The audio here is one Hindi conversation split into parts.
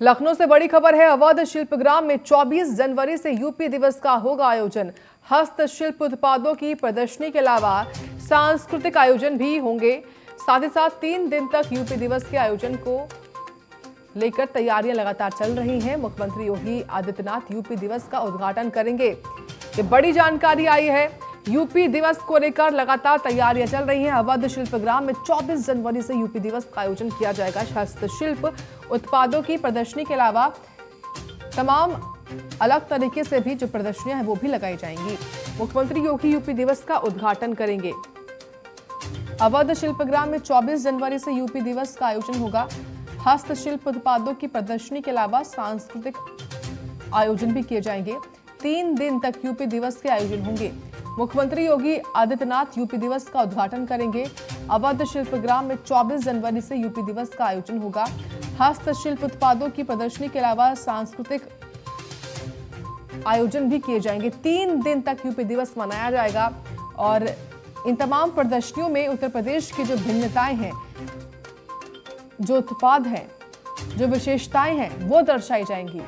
लखनऊ से बड़ी खबर है। अवध शिल्पग्राम में 24 जनवरी से यूपी दिवस का होगा आयोजन। हस्तशिल्प उत्पादों की प्रदर्शनी के अलावा सांस्कृतिक आयोजन भी होंगे। साथ ही साथ 3 दिन तक यूपी दिवस के आयोजन को लेकर तैयारियां लगातार चल रही हैं। मुख्यमंत्री योगी आदित्यनाथ यूपी दिवस का उद्घाटन करेंगे। ये बड़ी जानकारी आई है। यूपी दिवस को लेकर लगातार तैयारियां चल रही हैं। अवध शिल्पग्राम में 24 जनवरी से यूपी दिवस का आयोजन किया जाएगा। हस्तशिल्प उत्पादों की प्रदर्शनी के अलावा तमाम अलग तरीके से भी जो प्रदर्शनियां हैं वो भी लगाई जाएंगी। मुख्यमंत्री योगी यूपी दिवस का उद्घाटन करेंगे। अवध शिल्पग्राम में 24 जनवरी से यूपी दिवस का आयोजन होगा। हस्तशिल्प उत्पादों की प्रदर्शनी के अलावा सांस्कृतिक आयोजन भी किए जाएंगे। 3 दिन तक यूपी दिवस के आयोजन होंगे। मुख्यमंत्री योगी आदित्यनाथ यूपी दिवस का उद्घाटन करेंगे। अवध शिल्पग्राम में 24 जनवरी से यूपी दिवस का आयोजन होगा। हस्तशिल्प उत्पादों की प्रदर्शनी के अलावा सांस्कृतिक आयोजन भी किए जाएंगे। 3 दिन तक यूपी दिवस मनाया जाएगा और इन तमाम प्रदर्शनियों में उत्तर प्रदेश की जो भिन्नताएं हैं, जो उत्पाद हैं, जो विशेषताएं हैं, वो दर्शाई जाएंगी।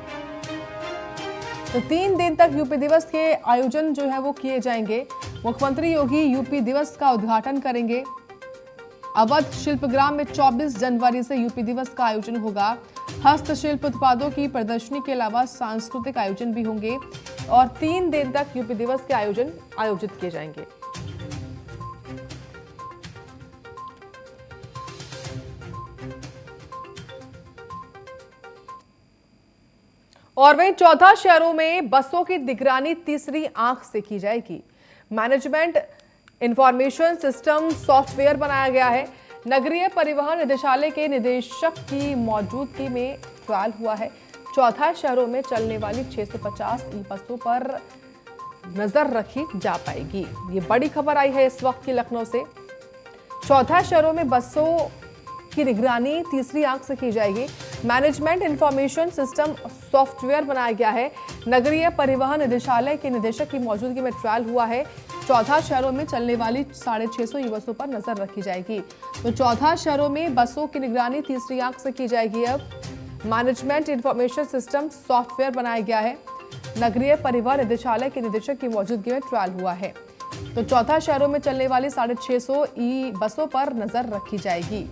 तो 3 दिन तक यूपी दिवस के आयोजन जो है वो किए जाएंगे। मुख्यमंत्री योगी यूपी दिवस का उद्घाटन करेंगे। अवध शिल्पग्राम में 24 जनवरी से यूपी दिवस का आयोजन होगा। हस्तशिल्प उत्पादों की प्रदर्शनी के अलावा सांस्कृतिक आयोजन भी होंगे और 3 दिन तक यूपी दिवस के आयोजन आयोजित किए जाएंगे। और वहीं 14 शहरों में बसों की निगरानी तीसरी आंख से की जाएगी। मैनेजमेंट इंफॉर्मेशन सिस्टम सॉफ्टवेयर बनाया गया है। नगरीय परिवहन निदेशालय के निदेशक की मौजूदगी में ट्रायल हुआ है। 14 शहरों में चलने वाली 650 ई बसों पर नजर रखी जा पाएगी। ये बड़ी खबर आई है इस वक्त की लखनऊ से। 14 शहरों में बसों की निगरानी तीसरी आंख से की जाएगी। मैनेजमेंट इंफॉर्मेशन सिस्टम सॉफ्टवेयर बनाया गया है। नगरीय परिवहन निदेशालय के निदेशक की मौजूदगी में ट्रायल हुआ है। 14 शहरों में चलने वाली 650 ई बसों पर नजर रखी जाएगी। तो 14 शहरों में बसों की निगरानी तीसरी आंख से की जाएगी। अब मैनेजमेंट इंफॉर्मेशन सिस्टम सॉफ्टवेयर बनाया गया है। नगरीय परिवहन निदेशालय के निदेशक की मौजूदगी में ट्रायल हुआ है। तो 14 शहरों में चलने वाली 650 ई बसों पर नजर रखी जाएगी।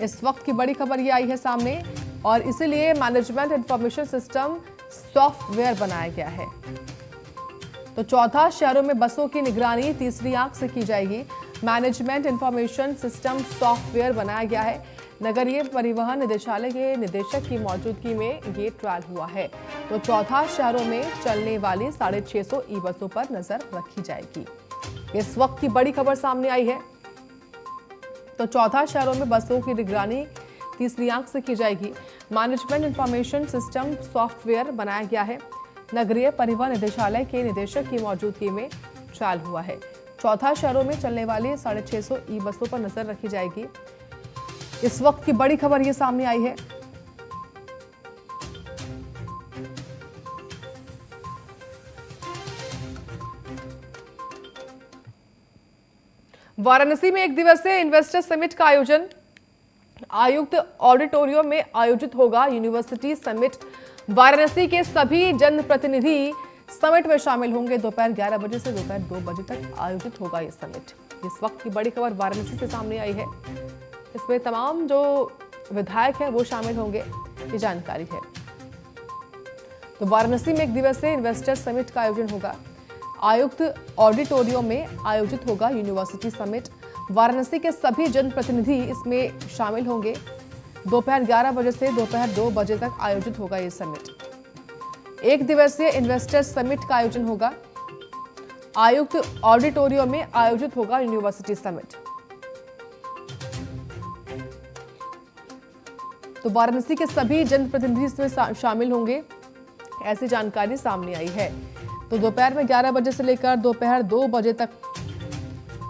इस वक्त की बड़ी खबर ये आई है सामने और इसीलिए मैनेजमेंट इंफॉर्मेशन सिस्टम सॉफ्टवेयर बनाया गया है। तो 14 शहरों में बसों की निगरानी तीसरी आंख से की जाएगी। मैनेजमेंट इंफॉर्मेशन सिस्टम सॉफ्टवेयर बनाया गया है। नगरीय परिवहन निदेशालय के निदेशक की मौजूदगी में ये ट्रायल हुआ है। तो 14 शहरों में चलने वाली 650 ई बसों पर नजर रखी जाएगी। इस वक्त की बड़ी खबर सामने आई है। तो 14 शहरों में बसों की निगरानी तीसरी आंख से की जाएगी। मैनेजमेंट इंफॉर्मेशन सिस्टम सॉफ्टवेयर बनाया गया है। नगरीय परिवहन निदेशालय के निदेशक की मौजूदगी में ट्रायल हुआ है। 14 शहरों में चलने वाली 650 ई बसों पर नजर रखी जाएगी। इस वक्त की बड़ी खबर ये सामने आई है। वाराणसी में 1 दिवसीय इन्वेस्टर समिट का आयोजन आयुक्त ऑडिटोरियम में आयोजित होगा। यूनिवर्सिटी समिट वाराणसी के सभी जनप्रतिनिधि समिट में शामिल होंगे। दोपहर 11 बजे से दोपहर 2 बजे तक आयोजित होगा ये समिट। इस वक्त की बड़ी खबर वाराणसी से सामने आई है। इसमें तमाम जो विधायक हैं वो शामिल होंगे, ये जानकारी है। तो वाराणसी में 1 दिवसीय इन्वेस्टर समिट का आयोजन होगा। आयुक्त ऑडिटोरियम में आयोजित होगा यूनिवर्सिटी समिट। वाराणसी के सभी जनप्रतिनिधि इसमें शामिल होंगे। दोपहर 11 बजे से दोपहर 2 बजे तक आयोजित होगा ये समिट। 1 दिवसीय इन्वेस्टर समिट का आयोजन होगा। आयुक्त ऑडिटोरियम में आयोजित होगा यूनिवर्सिटी समिट। तो वाराणसी के सभी जनप्रतिनिधि इसमें शामिल होंगे, ऐसी जानकारी सामने आई है। तो दोपहर में 11 बजे से लेकर दोपहर 2 बजे तक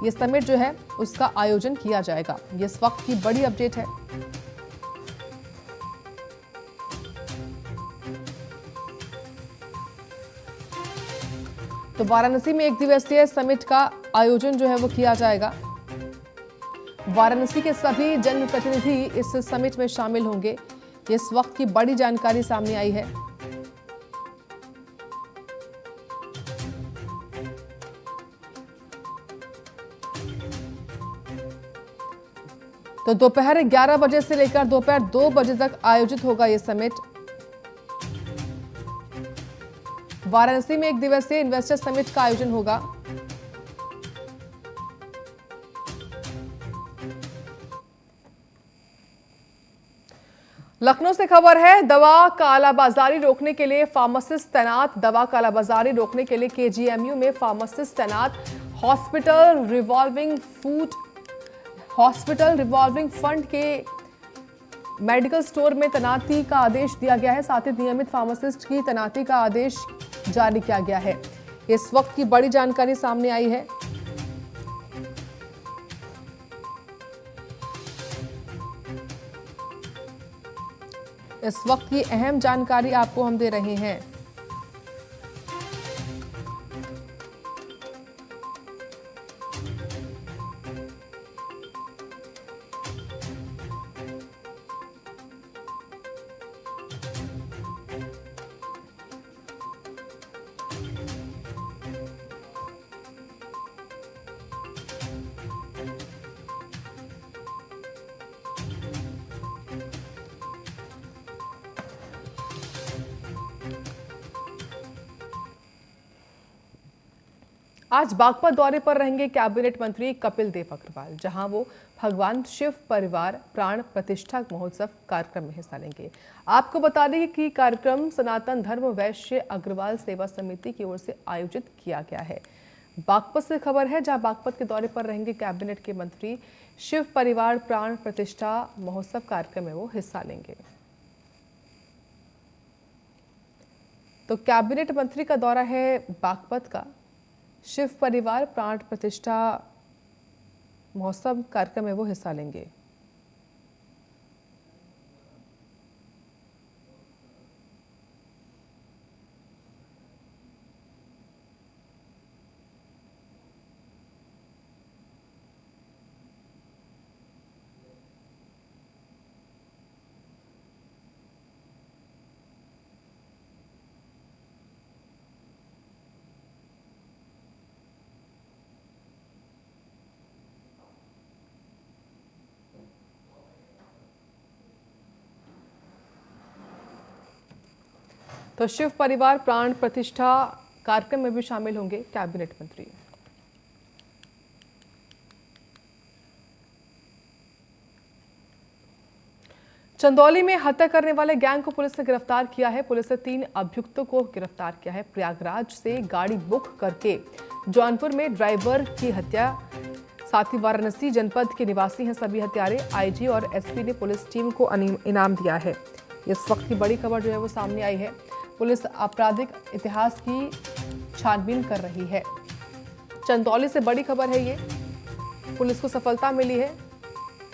ये समिट जो है उसका आयोजन किया जाएगा। ये इस वक्त की बड़ी अपडेट है। तो वाराणसी में 1 दिवसीय समिट का आयोजन जो है वो किया जाएगा। वाराणसी के सभी जनप्रतिनिधि इस समिट में शामिल होंगे। इस वक्त की बड़ी जानकारी सामने आई है। तो दोपहर 11 बजे से लेकर दोपहर 2 बजे तक आयोजित होगा ये समिट। वाराणसी में 1 दिवसीय इन्वेस्टर समिट का आयोजन होगा। लखनऊ से खबर है, दवा कालाबाजारी रोकने के लिए फार्मासिस्ट तैनात। दवा कालाबाजारी रोकने के लिए केजीएमयू में फार्मासिस्ट तैनात। हॉस्पिटल रिवॉल्विंग फंड के मेडिकल स्टोर में तैनाती का आदेश दिया गया है। साथ ही नियमित फार्मासिस्ट की तैनाती का आदेश जारी किया गया है। इस वक्त की बड़ी जानकारी सामने आई है। इस वक्त की अहम जानकारी आपको हम दे रहे हैं। आज बागपत दौरे पर रहेंगे कैबिनेट मंत्री कपिल देव अग्रवाल, जहां वो भगवान शिव परिवार प्राण प्रतिष्ठा महोत्सव कार्यक्रम में हिस्सा लेंगे। आपको बता दें कि कार्यक्रम सनातन धर्म वैश्य अग्रवाल सेवा समिति की ओर से आयोजित किया गया है। बागपत से खबर है, जहां बागपत के दौरे पर रहेंगे कैबिनेट के मंत्री, शिव परिवार प्राण प्रतिष्ठा महोत्सव कार्यक्रम में वो हिस्सा लेंगे। तो कैबिनेट मंत्री का दौरा है बागपत का। शिव परिवार प्राण प्रतिष्ठा महोत्सव कार्यक्रम में वो हिस्सा लेंगे। तो शिव परिवार प्राण प्रतिष्ठा कार्यक्रम में भी शामिल होंगे कैबिनेट मंत्री। चंदौली में हत्या करने वाले गैंग को पुलिस ने गिरफ्तार किया है। पुलिस ने 3 अभियुक्तों को गिरफ्तार किया है। प्रयागराज से गाड़ी बुक करके जौनपुर में ड्राइवर की हत्या, साथ ही वाराणसी जनपद के निवासी हैं सभी हत्यारे। आईजी और एसपी ने पुलिस टीम को इनाम दिया है। इस वक्त की बड़ी खबर जो है वो सामने आई है। पुलिस आपराधिक इतिहास की छानबीन कर रही है। चंदौली से बड़ी खबर है ये। पुलिस को सफलता मिली है।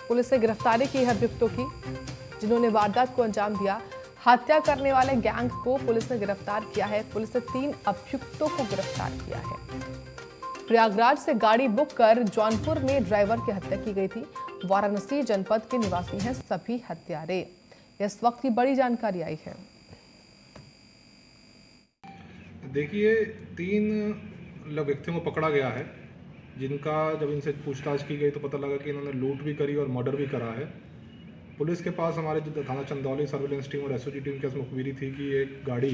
पुलिस ने गिरफ्तारी की है अभियुक्तों की, जिन्होंने वारदात को अंजाम दिया। हत्या करने वाले गैंग को पुलिस ने गिरफ्तार किया है। पुलिस ने 3 अभियुक्तों को गिरफ्तार किया है। प्रयागराज से गाड़ी बुक कर जौनपुर में ड्राइवर की हत्या की गई थी। वाराणसी जनपद के निवासी हैं सभी हत्यारे। इस वक्त की बड़ी जानकारी आई है। देखिए, 3 व्यक्तियों को पकड़ा गया है, जिनका जब इनसे पूछताछ की गई तो पता लगा कि इन्होंने लूट भी करी और मर्डर भी करा है। पुलिस के पास हमारे जो थाना चंदौली सर्विलेंस टीम और एसओजी टीम के मुखबिरी थी कि एक गाड़ी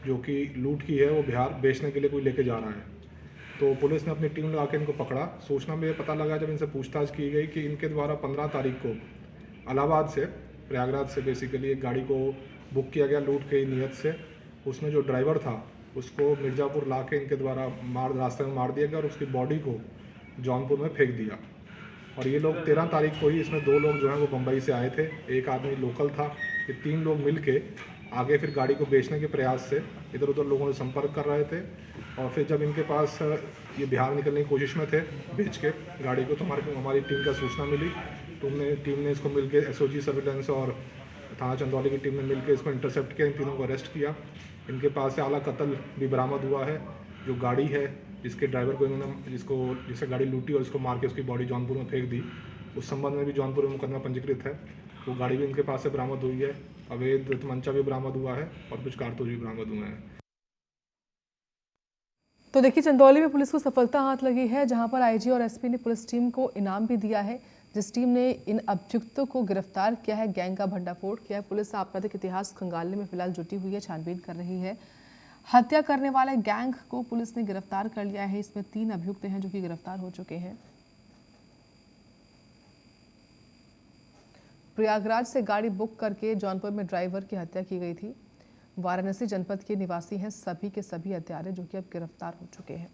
जो कि लूट की है वो बिहार बेचने के लिए कोई लेके जा रहा है। तो पुलिस ने अपनी टीम लगा के इनको पकड़ा। सूचना में ये पता लगा जब इनसे पूछताछ की गई कि इनके द्वारा 15 तारीख को इलाहाबाद से, प्रयागराज से बेसिकली एक गाड़ी को बुक किया गया लूट की नीयत से। उसमें जो ड्राइवर था उसको मिर्ज़ापुर ला के इनके द्वारा रास्ते में मार दिया गया और उसकी बॉडी को जौनपुर में फेंक दिया। और ये लोग 13 तारीख को ही, इसमें 2 लोग जो हैं वो बम्बई से आए थे, एक आदमी लोकल था। ये 3 लोग मिलके आगे फिर गाड़ी को बेचने के प्रयास से इधर उधर लोगों से संपर्क कर रहे थे। और फिर जब इनके पास ये बिहार निकलने की कोशिश में थे बेच के गाड़ी को, तो हमारी टीम का सूचना मिली। तो टीम ने इसको मिलके एसओजी सर्विलेंस और थाना चंदौली की टीम ने मिलकर इसको इंटरसेप्ट किया। इन तीनों को अरेस्ट किया। इनके पास से आला कत्ल भी बरामद हुआ है। जो गाड़ी है जिसके ड्राइवर को इन्होंने जिससे गाड़ी लूटी और इसको मार के उसकी बॉडी जौनपुर में फेंक दी, उस संबंध में भी जौनपुर में मुकदमा पंजीकृत है। वो गाड़ी भी इनके पास से बरामद हुई है। अवैध तमंचा भी बरामद हुआ है और कुछ कारतूस भी बरामद हुए हैं। तो देखिए, चंदौली में पुलिस को सफलता हाथ लगी है, जहां पर आईजी और एसपी ने पुलिस टीम को इनाम भी दिया है, जिस टीम ने इन अभियुक्तों को गिरफ्तार किया है, गैंग का भंडाफोड़ किया है। पुलिस आपराधिक इतिहास खंगालने में फिलहाल जुटी हुई है, छानबीन कर रही है। हत्या करने वाले गैंग को पुलिस ने गिरफ्तार कर लिया है। इसमें 3 अभियुक्त हैं जो कि गिरफ्तार हो चुके हैं। प्रयागराज से गाड़ी बुक करके जौनपुर में ड्राइवर की हत्या की गई थी। वाराणसी जनपद के निवासी हैं सभी के सभी हत्यारे, जो कि अब गिरफ्तार हो चुके हैं।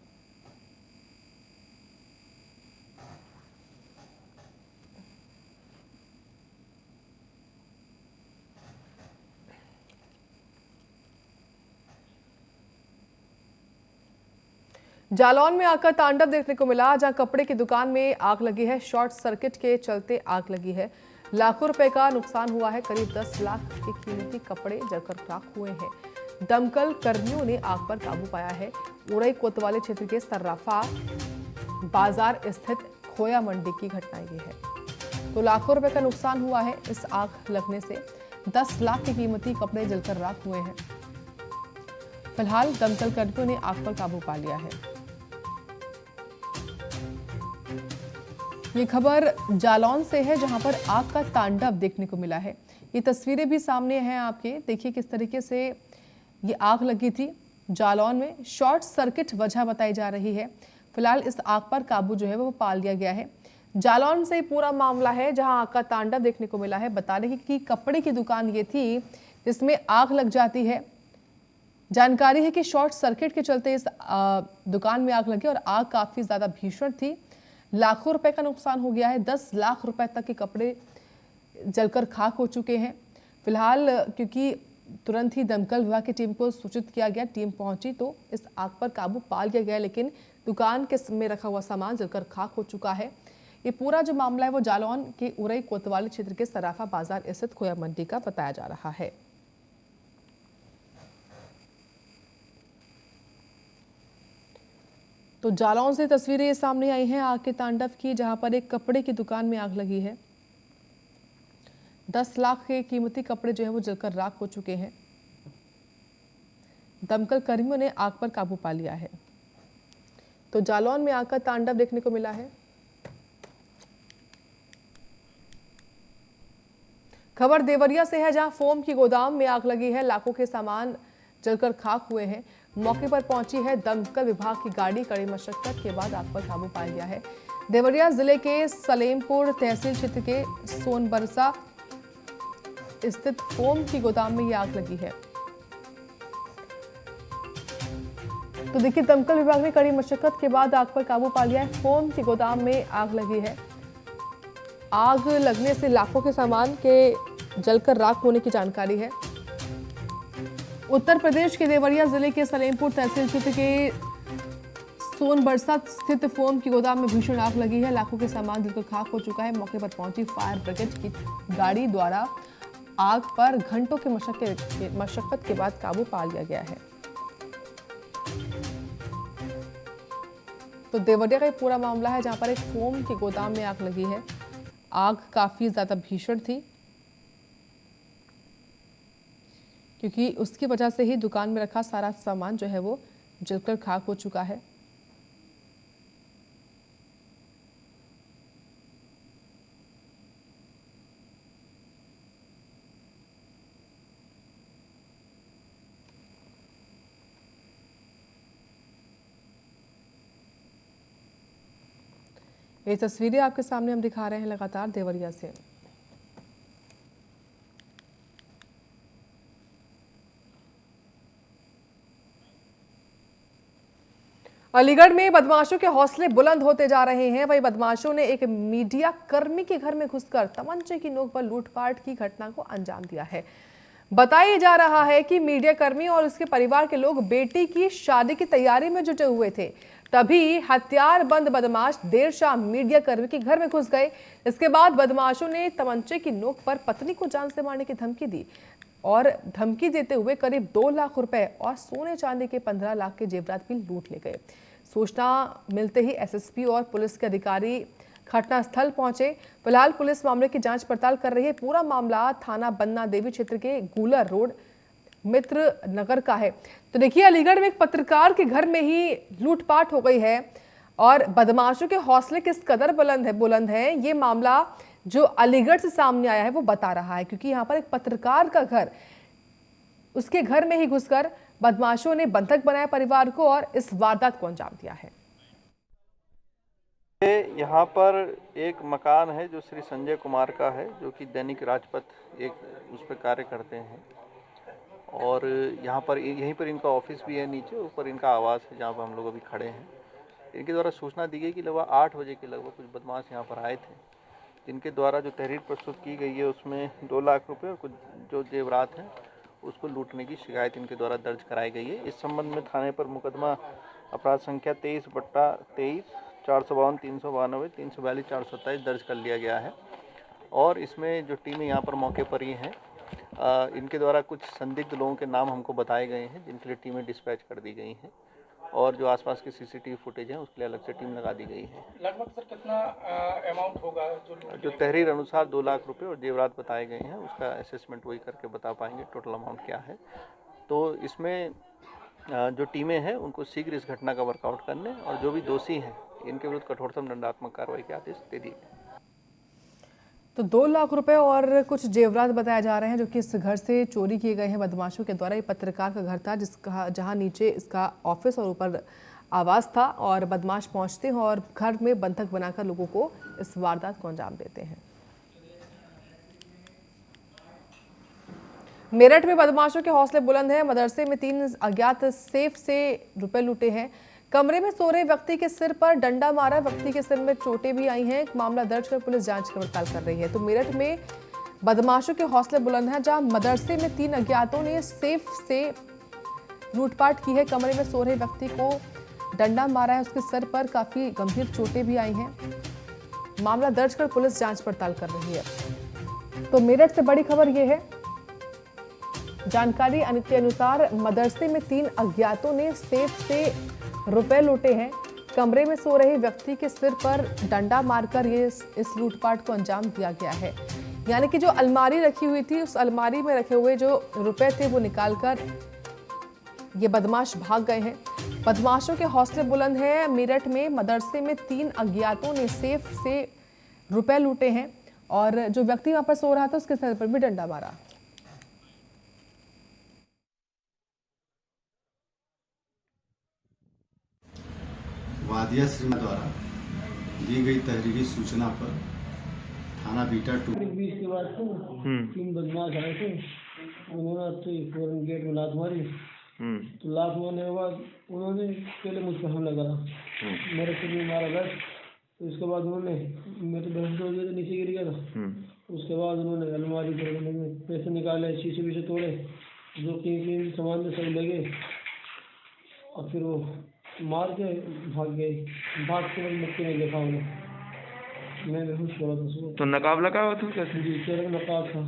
जालौन में आग का तांडव देखने को मिला, जहां कपड़े की दुकान में आग लगी है। शॉर्ट सर्किट के चलते आग लगी है। लाखों रुपए का नुकसान हुआ है। करीब 10 लाख के कीमती कपड़े जलकर राख हुए हैं। दमकल कर्मियों ने आग पर काबू पाया है। उड़ई कोतवाली क्षेत्र के सर्राफा बाजार स्थित खोया मंडी की घटना ये है। तो लाखों रुपए का नुकसान हुआ है। इस आग लगने से 10 लाख के कीमती कपड़े जलकर राख हुए हैं। फिलहाल दमकल कर्मियों ने आग पर काबू पा लिया है। ये खबर जालौन से है, जहां पर आग का तांडव देखने को मिला है। ये तस्वीरें भी सामने हैं आपके, देखिए किस तरीके से ये आग लगी थी। जालौन में शॉर्ट सर्किट वजह बताई जा रही है। फिलहाल इस आग पर काबू जो है वो पा लिया गया है। जालौन से पूरा मामला है, जहां आग का तांडव देखने को मिला है। बता दें कि कपड़े की दुकान ये थी जिसमें आग लग जाती है। जानकारी है कि शॉर्ट सर्किट के चलते इस दुकान में आग लगी और आग काफी ज्यादा भीषण थी। लाखों रुपए का नुकसान हो गया है। 10 लाख रुपए तक के कपड़े जलकर खाक हो चुके हैं। फिलहाल क्योंकि तुरंत ही दमकल विभाग की टीम को सूचित किया गया, टीम पहुंची तो इस आग पर काबू पा लिया गया, लेकिन दुकान के में रखा हुआ सामान जलकर खाक हो चुका है। ये पूरा जो मामला है वो जालौन के उड़ई कोतवाली क्षेत्र के सराफा बाजार स्थित खोया मंडी का बताया जा रहा है। तो जालौन से तस्वीरें सामने आई हैं आग के तांडव की, जहां पर एक कपड़े की दुकान में आग लगी है। 10 लाख के कीमती कपड़े जो है वो जलकर राख हो चुके हैं। दमकल कर्मियों ने आग पर काबू पा लिया है। तो जालौन में आग का तांडव देखने को मिला है। खबर देवरिया से है, जहां फोम की गोदाम में आग लगी है। लाखों के सामान जलकर खाक हुए हैं। मौके पर पहुंची है दमकल विभाग की गाड़ी। कड़ी मशक्कत के बाद आग पर काबू पाया गया है। देवरिया जिले के सलेमपुर तहसील क्षेत्र के सोनबरसा स्थित फोम की गोदाम में यह आग लगी है। तो देखिए, दमकल विभाग ने कड़ी मशक्कत के बाद आग पर काबू पा लिया है। फोम की गोदाम में आग लगी है। आग लगने से लाखों के सामान के जलकर राख होने की जानकारी है। उत्तर प्रदेश के देवरिया जिले के सलेमपुर तहसील क्षेत्र के सोनबरसा स्थित फोम की गोदाम में भीषण आग लगी है। लाखों के सामान जलकर खाक हो चुका है। मौके पर पहुंची फायर ब्रिगेड की गाड़ी द्वारा आग पर घंटों के मशक्कत के बाद काबू पा लिया गया है। तो देवरिया का पूरा मामला है, जहां पर एक फोम की गोदाम में आग लगी है। आग काफी ज्यादा भीषण थी, क्योंकि उसकी वजह से ही दुकान में रखा सारा सामान जो है वो जलकर खाक हो चुका है। ये तस्वीरें आपके सामने हम दिखा रहे हैं लगातार देवरिया से। अलीगढ़ में बदमाशों के हौसले बुलंद होते जा रहे हैं। वहीं बदमाशों ने एक मीडिया कर्मी के घर में घुसकर तमंचे की नोक पर लूटपाट की घटना को अंजाम दिया है। बताया जा रहा है कि मीडिया कर्मी और उसके परिवार के लोग बेटी की शादी की तैयारी में जुटे हुए थे। तभी हथियारबंद बदमाश देर शाम मीडिया कर्मी के घर में घुस गए। इसके बाद बदमाशों ने तमंचे की नोक पर पत्नी को जान से मारने की धमकी दी और धमकी देते हुए करीब 2 लाख रुपए और सोने चांदी के 15 लाख के जेवरात भी लूट ले गए। सूचना मिलते ही एसएसपी और पुलिस के अधिकारी घटनास्थल पहुंचे। फिलहाल पुलिस मामले की जांच पड़ताल कर रही है। पूरा मामला थाना बन्ना देवी क्षेत्र के गूलर रोड मित्र नगर का है। तो देखिए, अलीगढ़ में एक पत्रकार के घर में ही लूटपाट हो गई है और बदमाशों के हौसले किस कदर बुलंद है ये मामला जो अलीगढ़ से सामने आया है वो बता रहा है, क्योंकि यहाँ पर एक पत्रकार का घर, उसके घर में ही घुसकर बदमाशों ने बंधक बनाया परिवार को और इस वारदात को अंजाम दिया है। यहाँ पर एक मकान है जो श्री संजय कुमार का है, जो कि दैनिक राजपथ एक उस पर कार्य करते हैं और यहाँ पर यहीं पर इनका ऑफिस भी है, नीचे ऊपर इनका आवास है जहाँ पर हम लोग अभी खड़े हैं। इनके द्वारा सूचना दी गई कि लगभग 8 बजे के लगभग कुछ बदमाश यहाँ पर आए थे, जिनके द्वारा जो तहरीर प्रस्तुत की गई है उसमें 2 लाख रुपए और कुछ जो जेवरात हैं उसको लूटने की शिकायत इनके द्वारा दर्ज कराई गई है। इस संबंध में थाने पर मुकदमा अपराध संख्या 23/23, 452, 392, 342, 427 दर्ज कर लिया गया है और इसमें जो टीमें यहाँ पर मौके पर ही हैं, इनके द्वारा कुछ संदिग्ध लोगों के नाम हमको बताए गए हैं, जिनके लिए टीमें डिस्पैच कर दी गई हैं और जो आसपास के सीसीटीवी फुटेज है उसके लिए अलग से टीम लगा दी गई है। लगभग सर कितना अमाउंट होगा जो तहरीर अनुसार 2 लाख रुपए और जेवरात बताए गए हैं, उसका असेसमेंट वही करके बता पाएंगे टोटल अमाउंट क्या है। तो इसमें जो टीमें हैं उनको शीघ्र इस घटना का वर्कआउट करने और जो भी दोषी हैं इनके विरुद्ध कठोरतम दंडात्मक कार्रवाई के आदेश दे दिए गए। तो 2 लाख रुपए और कुछ जेवरात बताए जा रहे हैं जो कि इस घर से चोरी किए गए हैं बदमाशों के द्वारा। ये पत्रकार का घर था जिसका जहां नीचे इसका ऑफिस और ऊपर आवास था और बदमाश पहुंचते हैं और घर में बंधक बनाकर लोगों को इस वारदात को अंजाम देते हैं। मेरठ में बदमाशों के हौसले बुलंद हैं। मदरसे में 3 अज्ञात सेफ से रुपए लूटे हैं। कमरे में सो रहे व्यक्ति के सिर पर डंडा मारा, व्यक्ति के सिर में चोटें भी आई हैं। मामला दर्ज कर पुलिस जांच पड़ताल कर रही है। तो मेरठ में बदमाशों के हौसले बुलंद हैं, जहां मदरसे में 3 अज्ञातों ने सेफ से लूटपाट की है। कमरे में सो रहे व्यक्ति को डंडा मारा है, उसके सर पर काफी गंभीर चोटें भी आई हैं। मामला दर्ज कर पुलिस जांच पड़ताल कर रही है। तो मेरठ से बड़ी खबर यह है, जानकारी के अनुसार मदरसे में 3 अज्ञातों ने सेफ से रुपए लूटे हैं। कमरे में सो रहे व्यक्ति के सिर पर डंडा मारकर ये इस लूटपाट को अंजाम दिया गया है। यानी कि जो अलमारी रखी हुई थी, उस अलमारी में रखे हुए जो रुपए थे वो निकालकर ये बदमाश भाग गए हैं। बदमाशों के हौसले बुलंद हैं। मेरठ में मदरसे में 3 अज्ञातों ने सेफ से रुपए लूटे हैं और जो व्यक्ति वहां पर सो रहा था उसके सर पर भी डंडा मारा। वादिया श्रीमा द्वारा दी गई तहरीरी सूचना पर थाना बीटा 2 20 के बाद से 3 बदमाश आए थे। उन्होंने फौरन गेट में लात मारी। तो लात मारने के बाद उन्होंने पहले मुझ पर हमला करा, मेरे सिर में मारा बस। तो उसके बाद उन्होंने मेरे बहन को नीचे गिर गया था। उसके बाद उन्होंने अलमारी से पैसे निकाले, शीशे वीशे तोड़े, जो कीमती सामान में सब लगे और फिर वो मार के भाग गए। भाग के मक्के नहीं देखा उन्हें, मैं बेहोश हुआ था उसको। तो नकाब लगा हुआ था कैसे? जी, चेहरे में नकाब था।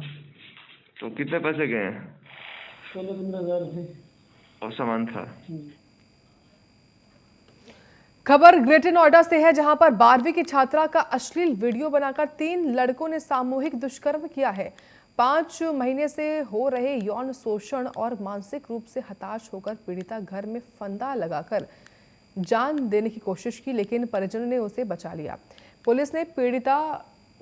तो कितने पैसे गए हैं? 15,000 थे और सामान था? खबर ग्रेटर नोएडा से है, जहां पर 12वीं की छात्रा का अश्लील वीडियो बनाकर 3 लड़कों ने सामूहिक दुष्कर्म किया है। 5 महीने से हो रहे यौन शोषण और मानसिक रूप से हताश होकर पीड़िता घर में फंदा लगाकर जान देने की कोशिश की, लेकिन परिजनों ने उसे बचा लिया। पुलिस ने पीड़िता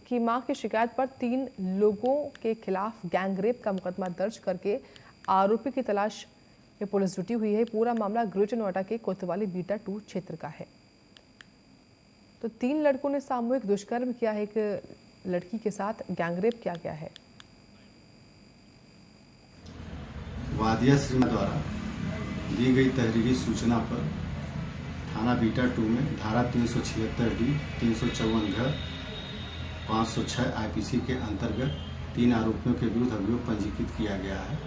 की मां की शिकायत पर 3 लोगों के खिलाफ गैंगरेप का मुकदमा दर्ज करके आरोपी की तलाश में पुलिस जुटी हुई है। पूरा मामला ग्रेटर नोएडा के कोतवाली बीटा 2 क्षेत्र का है। तो 3 लड़कों ने सामूहिक दुष्कर्म किया है, एक लड़की के साथ गैंगरेप किया गया है। वादिया श्रीमा द्वारा दी गई तहरीरी सूचना पर थाना बीटा 2 में धारा 376D, 354 506 IPC के अंतर्गत 3 आरोपियों के विरुद्ध अभियोग पंजीकृत किया गया है।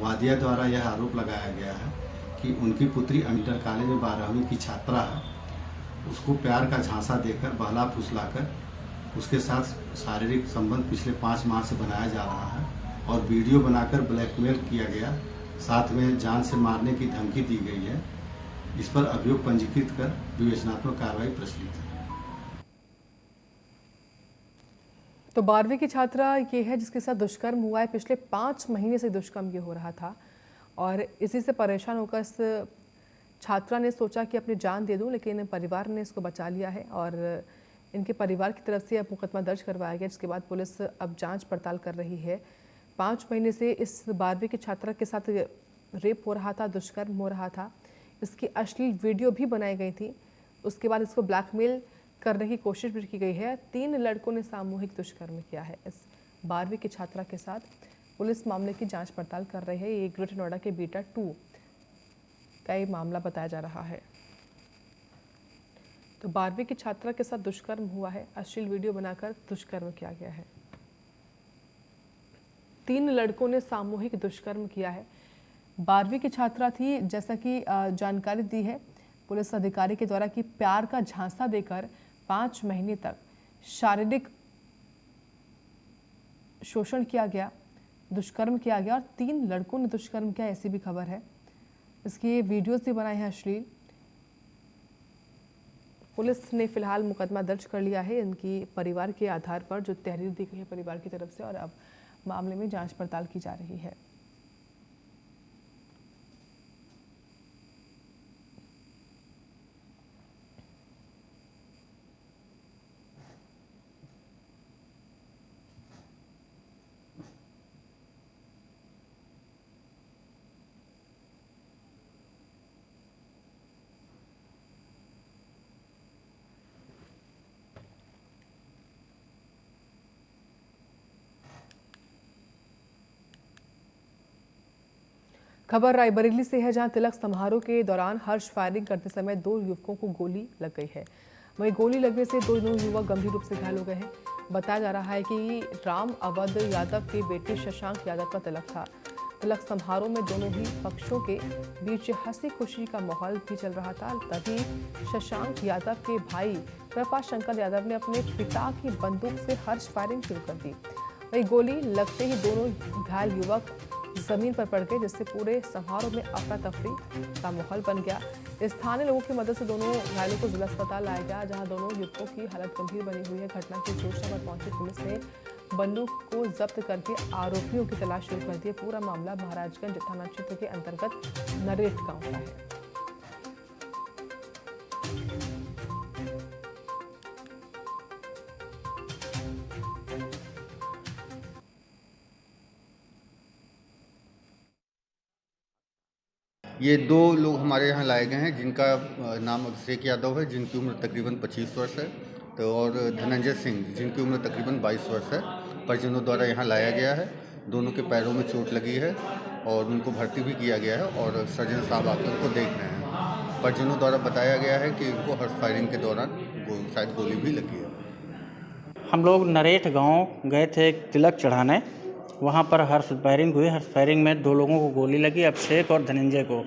वादिया द्वारा यह आरोप लगाया गया है कि उनकी पुत्री इंटर कॉलेज में 12वीं की छात्रा है, उसको प्यार का झांसा देकर बहला फुसलाकर उसके साथ शारीरिक संबंध पिछले 5 माह से बनाया जा रहा है और वीडियो बनाकर ब्लैकमेल किया गया, साथ में जान से मारने की धमकी दी गई है। इस पर अभियोग पंजीकृत कर विवेचनात्मक कार्रवाई प्रचलित है। तो 12वीं की छात्रा ये है जिसके साथ दुष्कर्म हुआ है। पिछले 5 महीने से दुष्कर्म ये हो रहा था और इसी से परेशान होकर इस छात्रा ने सोचा कि अपनी जान दे दूं, लेकिन परिवार ने इसको बचा लिया है और इनके परिवार की तरफ से अब मुकदमा दर्ज करवाया गया, जिसके बाद पुलिस अब जांच पड़ताल कर रही है। 5 महीने से इस 12वीं की छात्रा के साथ रेप हो रहा था, दुष्कर्म हो रहा था। इसकी अश्लील वीडियो भी बनाई गई थी। उसके बाद इसको ब्लैकमेल करने की कोशिश भी की गई है। 3 लड़कों ने सामूहिक दुष्कर्म किया है इस 12वीं की छात्रा के साथ। पुलिस मामले की जांच पड़ताल कर रही है। ये ग्रेटर नोएडा के बीटा 2 का ये मामला बताया जा रहा है। तो 12वीं की छात्रा के साथ दुष्कर्म हुआ है, अश्लील वीडियो बनाकर दुष्कर्म किया गया है। 3 लड़कों ने सामूहिक दुष्कर्म किया है। 12वीं की छात्रा थी, जैसा कि जानकारी दी है पुलिस अधिकारी के द्वारा कि प्यार का झांसा देकर 5 महीने तक शारीरिक शोषण किया गया, दुष्कर्म किया गया और 3 लड़कों ने दुष्कर्म किया, ऐसी भी खबर है। इसकी वीडियोस भी बनाए हैं अश्लील। पुलिस ने फिलहाल मुकदमा दर्ज कर लिया है इनकी परिवार के आधार पर, जो तहरीर दी गई है परिवार की तरफ से, और अब मामले में जांच पड़ताल की जा रही है। खबर रायबरेली से है, जहां तिलक समारोह के दौरान हर्ष फायरिंग करते समय 2 युवकों को गोली लग गई है। वहीं गोली लगने से दोनों युवक गंभीर रूप से घायल हो गए हैं। बताया जा रहा है कि राम अवध यादव के बेटे शशांक यादव का तिलक था। तिलक समारोह में दोनों ही पक्षों के बीच हंसी खुशी का माहौल भी चल रहा था। तभी शशांक यादव के भाई कृपा शंकर यादव ने अपने पिता की बंदूक से हर्ष फायरिंग शुरू कर दी। वहीं गोली लगते ही दोनों घायल युवक जमीन पर पड़ गए, जिससे पूरे समारोह में अफरा तफरी का माहौल बन गया। स्थानीय लोगों की मदद से दोनों घायलों को जिला अस्पताल लाया गया, जहां दोनों युवकों की हालत गंभीर बनी हुई है। घटना की सूचना पर पहुंची पुलिस ने बंदूक को जब्त करके आरोपियों की तलाश शुरू कर दी। पूरा मामला महाराजगंज थाना क्षेत्र के अंतर्गत नरेट गांव का है। ये 2 लोग हमारे यहाँ लाए गए हैं, जिनका नाम अभिषेक यादव है, जिनकी उम्र तकरीबन 25 वर्ष है, तो और धनंजय सिंह, जिनकी उम्र तकरीबन 22 वर्ष है। परिजनों द्वारा यहाँ लाया गया है। दोनों के पैरों में चोट लगी है और उनको भर्ती भी किया गया है और सर्जन साहब आकर उनको देख रहे हैं। परिजनों द्वारा बताया गया है कि इनको हर्ष फायरिंग के दौरान शायद गोली भी लगी है। हम लोग नरेट गांव गए थे एक तिलक चढ़ाने, वहाँ पर हर्ष फायरिंग हुई। हर्ष फायरिंग में 2 लोगों को गोली लगी, अभिषेक और धनंजय को।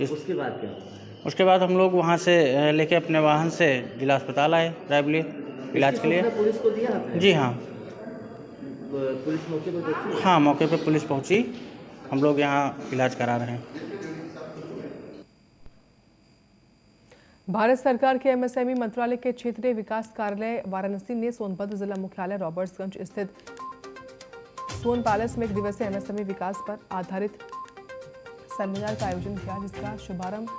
उसके बाद क्या हुआ? उसके बाद हम लोग वहाँ से लेके अपने वाहन से जिला अस्पताल आए रायबरेली इलाज के लिए। पुलिस को दिया? जी हाँ, पुलिस मौके पर पहुंची? हाँ, मौके पर पुलिस पहुँची। हम लोग यहाँ इलाज करा रहे हैं। भारत सरकार के एमएसएमई मंत्रालय के क्षेत्रीय विकास कार्यालय वाराणसी ने सोनभद्र जिला मुख्यालय रॉबर्ट्सगंज स्थित सोन पैलेस में 1 दिवसीय एमएसएमई विकास पर आधारित सेमिनार का आयोजन किया, जिसका शुभारंभ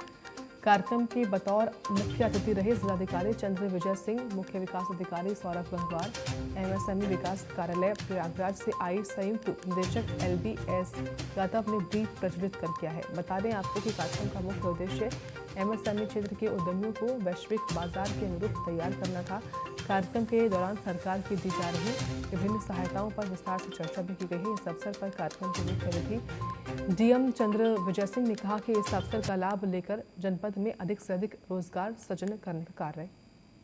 कार्यक्रम के बतौर मुख्य अतिथि रहे जिलाधिकारी चंद्र विजय सिंह, मुख्य विकास अधिकारी सौरभ गंगवार, एमएसएमई विकास कार्यालय प्रयागराज से आई संयुक्त निदेशक LBS यादव ने दीप प्रज्वलित कर किया है। बता दें आपको कि कार्यक्रम का मुख्य उद्देश्य एमएसएमई क्षेत्र के उद्यमियों को वैश्विक बाजार के अनुरूप तैयार करना था। कार्यक्रम के दौरान सरकार की दी जा रही विभिन्न सहायताओं पर विस्तार से चर्चा भी की गई। इस अवसर पर कार्यक्रम के मुख्य अतिथि DM चंद्र विजय सिंह ने कहा कि इस अवसर का लाभ लेकर जनपद में अधिक से अधिक रोजगार सृजन करने का कार्य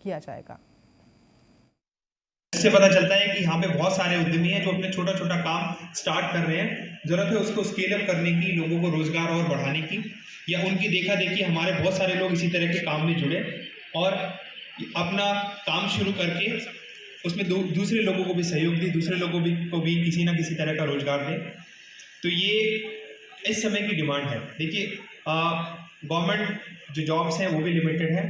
किया जाएगा। इससे पता चलता है कि यहाँ पे बहुत सारे उद्यमी हैं जो अपने छोटा छोटा काम स्टार्ट कर रहे हैं। जरूरत है उसको स्केल अप करने की, लोगों को रोजगार और बढ़ाने की, या उनकी देखा देखी हमारे बहुत सारे लोग इसी तरह के काम में जुड़े और अपना काम शुरू करके उसमें दूसरे लोगों को भी सहयोग दी, दूसरे लोगों को भी किसी ना किसी तरह का रोजगार दें। तो ये इस समय की डिमांड है। देखिए गवर्नमेंट जो जॉब्स हैं वो भी लिमिटेड है।